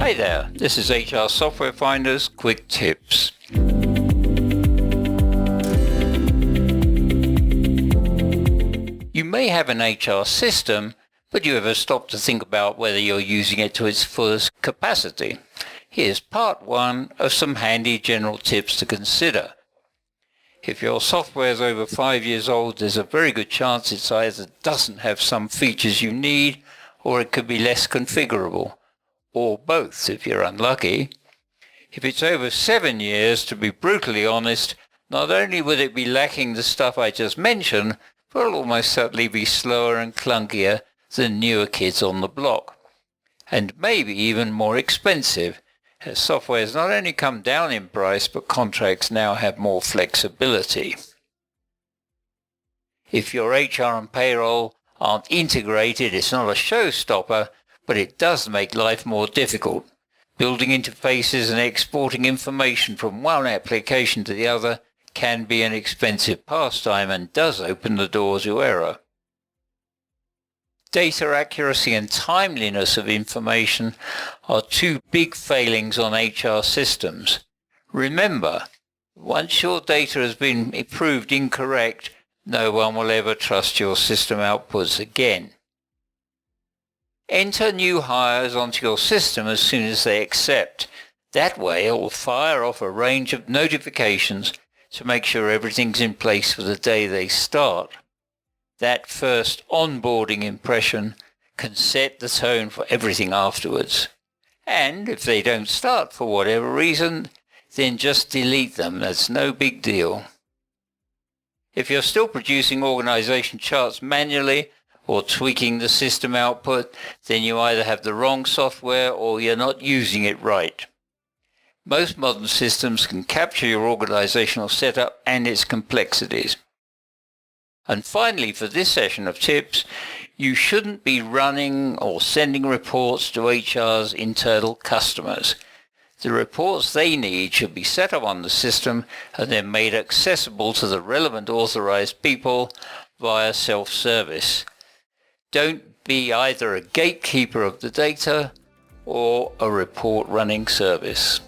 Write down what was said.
Hi there, this is HR Software Finder's Quick Tips. You may have an HR system, but you ever stop to think about whether you're using it to its fullest capacity? Here's part one of some handy general tips to consider. If your software is over 5 years old, there's a very good chance it either doesn't have some features you need, or it could be less configurable, or both if you're unlucky. If it's over 7 years, to be brutally honest, not only would it be lacking the stuff I just mentioned, but it'll almost certainly be slower and clunkier than newer kids on the block. And maybe even more expensive, as software has not only come down in price, but contracts now have more flexibility. If your HR and payroll aren't integrated, it's not a showstopper, but it does make life more difficult. Building interfaces and exporting information from one application to the other can be an expensive pastime and does open the door to error. Data accuracy and timeliness of information are two big failings on HR systems. Remember, once your data has been proved incorrect, no one will ever trust your system outputs again. Enter new hires onto your system as soon as they accept. That way it will fire off a range of notifications to make sure everything's in place for the day they start. That first onboarding impression can set the tone for everything afterwards. And if they don't start for whatever reason, then just delete them. That's no big deal. If you're still producing organization charts manually or tweaking the system output, then you either have the wrong software or you're not using it right. Most modern systems can capture your organizational setup and its complexities. And finally, for this session of tips, you shouldn't be running or sending reports to HR's internal customers. The reports they need should be set up on the system and then made accessible to the relevant authorized people via self-service. Don't be either a gatekeeper of the data or a report running service.